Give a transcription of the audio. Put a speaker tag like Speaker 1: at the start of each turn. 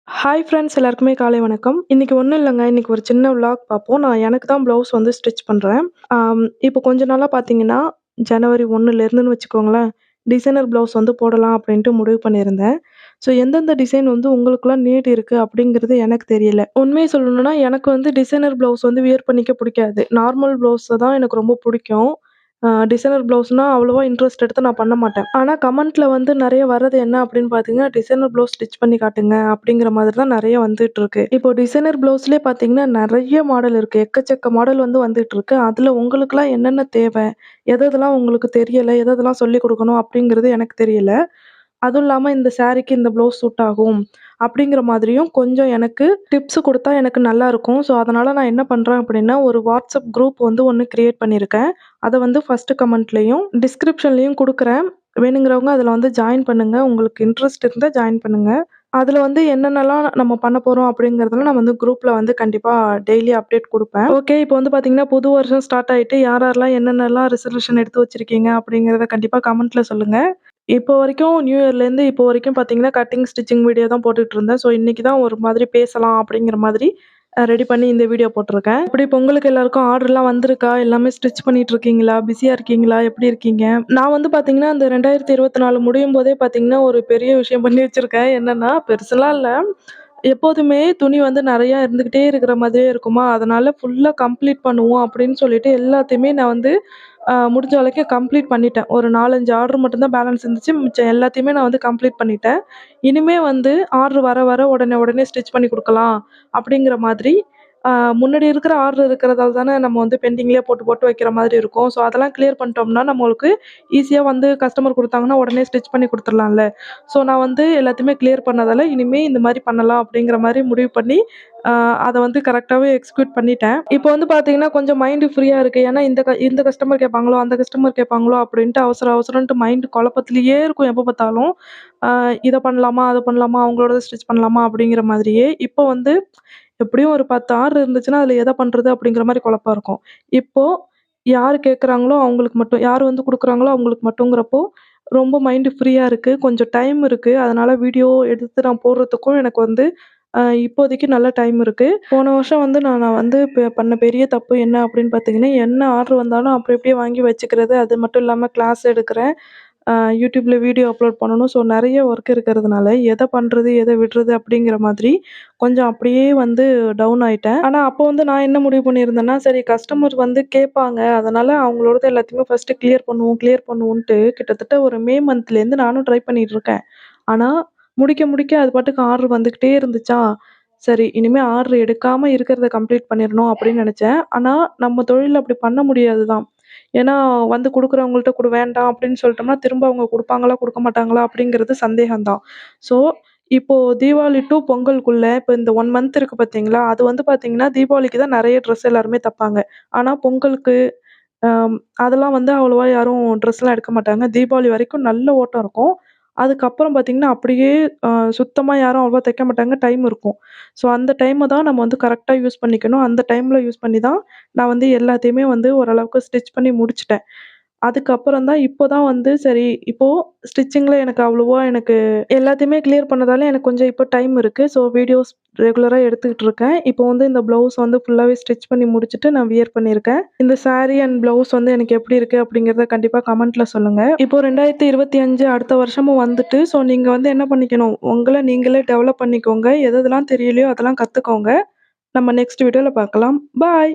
Speaker 1: Hi friends எல்லாருக்குமே காலை வணக்கம். இன்னைக்கு ஒண்ணும் இல்லங்க. இன்னைக்கு ஒரு சின்ன விளாக் பார்ப்போம். நான் எனக்கு தான் ப்ளவுஸ் வந்து ஸ்டிச் பண்றேன். இப்போ கொஞ்ச நாளா பார்த்தீங்கன்னா, ஜனவரி 1லேருந்துன்னு வச்சுக்கோங்களேன், டிசைனர் ப்ளவுஸ் வந்து போடலாம் அப்படின்ட்டு முடிவு பண்ணியிருந்தேன். ஸோ எந்தெந்த டிசைன் வந்து உங்களுக்குலாம் நீட் இருக்கு அப்படிங்கிறது எனக்கு தெரியல. உண்மைய சொல்லணும்னா, எனக்கு வந்து டிசைனர் ப்ளவுஸ் வந்து வியர் பண்ணிக்க பிடிக்காது. நார்மல் ப்ளவுஸ தான் எனக்கு ரொம்ப பிடிக்கும். டிசைனர் ப்ளவுஸ்னா அவ்வளவா இன்ட்ரெஸ்ட் எடுத்து நான் பண்ண மாட்டேன். ஆனா கமெண்ட்ல வந்து நெறைய வர்றது என்ன அப்படின்னு பார்த்தீங்கன்னா, டிசைனர் ப்ளவுஸ் ஸ்டிச் பண்ணி காட்டுங்க அப்படிங்கிற மாதிரி தான் நெறைய வந்துட்டுருக்கு. இப்போ டிசைனர் ப்ளவுஸ்லயே பார்த்தீங்கன்னா, நெறைய மாடல் இருக்கு. எக்கச்சக்க மாடல் வந்து வந்துட்டுருக்கு. அதுல உங்களுக்குலாம் என்னென்ன தேவை? எதெல்லாம் உங்களுக்கு தெரியல? எதெல்லாம் சொல்லிக் குடுக்கணும் அப்படிங்கிறது எனக்கு தெரியல. அதுவும் இல்லாம இந்த சாரீக்கு இந்த ப்ளவுஸ் சூட் ஆகும். அப்படிங்கிற மாதிரியும் கொஞ்சம் எனக்கு டிப்ஸ் குடுத்தா எனக்கு நல்லாருக்கும். ஸோ, அதனால நான் என்ன பண்றேன் அப்படின்னா, ஒரு வாட்ஸ்அப் குரூப் வந்து ஒண்ணு கிரியேட் பண்ணியிருக்கேன். அத வந்து ஃபர்ஸ்ட் கமெண்ட்லயும், டிஸ்கிரிப்ஷன்லயும் குடுக்குறேன். வேணுங்கிறவங்க அதுல வந்து ஜாயின் பண்ணுங்க. உங்களுக்கு இன்ட்ரெஸ்ட் இருந்தா ஜாயின் பண்ணுங்க. அதுல வந்து என்னென்னலாம் நம்ம பண்ண போறோம் அப்படிங்கிறதெல்லாம் நான் வந்து குரூப்ல வந்து கண்டிப்பா டெய்லி அப்டேட் குடுப்பேன். ஓகே. இப்போ வந்து பார்த்தீங்கன்னா, புது வருஷம் ஸ்டார்ட் ஆயிட்டு யார் யாரெல்லாம் என்னென்னலாம் ரெசல்யூஷன் எடுத்து வச்சிருக்கீங்க அப்படிங்கிறத கண்டிப்பா கமெண்ட்ல சொல்லுங்க. இப்போ வரைக்கும் நியூ இயர்லேருந்து இப்போ வரைக்கும் பார்த்தீங்கன்னா, கட்டிங், ஸ்டிச்சிங் வீடியோ தான் போட்டுட்டு இருந்தேன். ஸோ, இன்னைக்கு தான் ஒரு மாதிரி பேசலாம் அப்படிங்கிற மாதிரி ரெடி பண்ணி இந்த வீடியோ போட்டுருக்கேன். எப்படி பொங்கலுக்கு எல்லாருக்கும் ஆர்டர்லாம் வந்திருக்கா? எல்லாமே ஸ்டிச் பண்ணிட்டு இருக்கீங்களா? பிஸியா இருக்கீங்களா? எப்படி இருக்கீங்க? நான் வந்து பார்த்தீங்கன்னா, இந்த 2024 முடியும்போதே பார்த்தீங்கன்னா, ஒரு பெரிய விஷயம் பண்ணி வச்சிருக்கேன். என்னன்னா, பெருசுலாம் இல்ல. எப்போதுமே துணி வந்து நெறையா இருந்துகிட்டே இருக்கிற மாதிரியே இருக்குமா, அதனால ஃபுல்லா கம்ப்ளீட் பண்ணுவோம் அப்படின்னு சொல்லிட்டு எல்லாத்தையுமே நான் வந்து முடிஞ்ச வரைக்கும் கம்ப்ளீட் பண்ணிட்டேன். ஒரு 4, 5 ஆர்டர் மட்டும் தான் பேலன்ஸ் இருந்துச்சு. மிச்சம் எல்லாத்தையுமே நான் வந்து கம்ப்ளீட் பண்ணிட்டேன். இனிமே வந்து ஆர்டர் வர வர உடனே உடனே ஸ்டிச் பண்ணி குடுக்கலாம் அப்படிங்கிற மாதிரி அ முன்னாடி இருக்கிற ஆர்டர் இருக்கிறதால தானே நம்ம வந்து பெண்டிங்லேயே போட்டு போட்டு வைக்கிற மாதிரி இருக்கும். ஸோ அதெல்லாம் கிளியர் பண்ணிட்டோம்னா நம்மளுக்கு ஈஸியா வந்து கஸ்டமர் குடுத்தாங்கன்னா உடனே ஸ்டிச் பண்ணி குடுத்துர்லாம்ல. ஸோ நான் வந்து எல்லாத்தையுமே கிளியர் பண்ணதால இனிமே இந்த மாரி பண்ணலாம் அப்படிங்கிற மாரி முடிவு பண்ணி அ அத வந்து கரெக்ட்டாவே எக்ஸிக்யூட் பண்ணிட்டேன். இப்போ வந்து பார்த்தீங்கன்னா, கொஞ்சம் மைண்ட் ஃப்ரீயா இருக்கு. ஏன்னா இந்த கஸ்டமர் கேட்பாங்களோ, அந்த கஸ்டமர் கேட்பாங்களோ அப்படின்ட்டு அவசர அவசரன்ட்டு மைண்ட் குழப்பத்திலேயே இருக்கும் எப்ப பார்த்தாலும். அ இத பண்ணலாமா? அத பண்ணலாமா? அவங்களோடத ஸ்டிச் பண்ணலாமா? அப்படிங்கிற மாதிரியே. இப்போ வந்து எப்படியும் ஒரு 10 ஆர்டர் இருந்துச்சுன்னா, அதில எத பண்றது அப்படிங்கிற மாரி குழப்பம் இருக்கும். இப்போ யாரு கேட்குறாங்களோ அவங்களுக்கு மட்டும், யார் வந்து குடுக்குறாங்களோ அவங்களுக்கு மட்டுங்கிறப்போ, ரொம்ப மைண்ட் ஃப்ரீயா இருக்கு. கொஞ்சம் டைம் இருக்கு. அதனால வீடியோ எடுத்து நான் போடுறதுக்கும் எனக்கு வந்து இப்போதைக்கு நல்ல டைம் இருக்கு. போன வருஷம் வந்து நான் வந்து பண்ண பெரிய தப்பு என்ன அப்படின்னு பார்த்தீங்கன்னா, என்ன ஆர்டர் வந்தாலும் அப்படி அப்படியே வாங்கி வச்சுக்கிறது. அது மட்டும் இல்லாம கிளாஸ் எடுக்கிறேன். யூடியூப்ல வீடியோ அப்லோட் பண்ணணும். ஸோ நெறைய ஒர்க் இருக்கிறதுனால, எத பண்றது, எத விடுறது அப்படிங்கிற மாதிரி கொஞ்சம் அப்படியே வந்து டவுன் ஆயிட்டேன். ஆனா அப்போ வந்து நான் என்ன முடிவு பண்ணியிருந்தேன்னா, சரி கஸ்டமர் வந்து கேட்பாங்க. அதனால அவங்களோடது எல்லாத்தையுமே ஃபர்ஸ்ட்டு கிளியர் பண்ணுவோம், கிளியர் பண்ணுவோன்ட்டு கிட்டத்தட்ட ஒரு மே மந்த்லேருந்து நானும் ட்ரை பண்ணிட்டு இருக்கேன். ஆனா முடிக்க முடிக்க அது பாட்டுக்கு ஆர்டர் வந்துகிட்டே இருந்துச்சா, சரி இனிமே ஆர்டர் எடுக்காம இருக்கிறத கம்ப்ளீட் பண்ணிறணும் அப்படின்னு நெனச்சேன். ஆனா நம்ம தொழில்ல அப்படி பண்ண முடியாது தான். ஏன்னா வந்து குடுக்குறவங்கள்ட்ட வேண்டாம் அப்படின்னு சொல்லிட்டோம்னா, திரும்ப அவங்க குடுப்பாங்களா, குடுக்க மாட்டாங்களா அப்படிங்கிறது சந்தேகம் தான். ஸோ, இப்போ தீபாவளி டூ பொங்கலுக்குள்ள இப்ப இந்த 1 மந்த் இருக்கு பார்த்தீங்களா, அது வந்து பார்த்தீங்கன்னா, தீபாவளிக்கு தான் நெறைய ட்ரெஸ் எல்லாருமே தப்பாங்க. ஆனா பொங்கலுக்கு அம் அதெல்லாம் வந்து அவ்வளவா யாரும் ட்ரெஸ்லாம் எடுக்க மாட்டாங்க. தீபாவளி வரைக்கும் நல்ல ஓட்டம் இருக்கும். அதுக்கப்புறம் பார்த்தீங்கன்னா, அப்படியே அ சுத்தமா யாரும் அவ்வளவா தைக்க மாட்டாங்க. டைம் இருக்கும். ஸோ அந்த டைம தான் நம்ம வந்து கரெக்ட்டா யூஸ் பண்ணிக்கணும். அந்த டைம்ல யூஸ் பண்ணி தான் நான் வந்து எல்லாத்தையுமே வந்து ஓரளவுக்கு ஸ்டிச் பண்ணி முடிச்சுட்டேன். அதுக்கப்புறம் தான் இப்போ தான் வந்து சரி, இப்போ ஸ்டிச்சிங்ல எனக்கு எல்லாத்தையுமே கிளியர் பண்ணதால எனக்கு கொஞ்சம் இப்போ டைம் இருக்கு. ஸோ வீடியோஸ் ரெகுலரா எடுத்துக்கிட்டு இருக்கேன். இப்போ வந்து இந்த ப்ளவுஸ் வந்து ஃபுல்லாவே ஸ்டிச் பண்ணி முடிச்சுட்டு நான் வியர் பண்ணியிருக்கேன். இந்த சாரி அண்ட் ப்ளவுஸ் வந்து எனக்கு எப்படி இருக்கு அப்படிங்கிறத கண்டிப்பா கமெண்ட்ல சொல்லுங்க. இப்போ 2025 அடுத்த வருஷமும் வந்துட்டு, ஸோ நீங்க வந்து என்ன பண்ணிக்கணும், உங்கள நீங்களே டெவலப் பண்ணிக்கோங்க. எது எதெல்லாம் தெரியலையோ அதெல்லாம் கத்துக்கோங்க. நம்ம நெக்ஸ்ட் வீடியோல பார்க்கலாம். பாய்.